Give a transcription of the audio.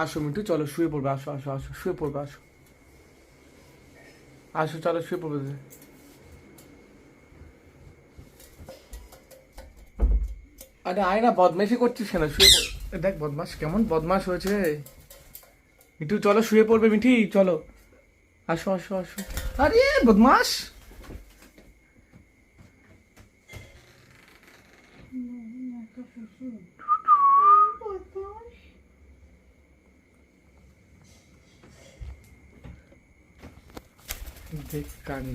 আসো মিঠু, চলো শুয়ে পড়বে, আসো আসো আসো, শুয়ে পড়বে, আসো আসো, চলো শুয়ে পড়বে। আরে আয় না, বদমাইশি করছিস কেন? শুয়ে পড়। দেখ বদমাস কেমন বদমাস হয়েছে। মিঠু চলো শুয়ে পড়বে, মিঠি চলো, আসো আসো আসো। আরে বদমাস। দেখ কাণ্ড।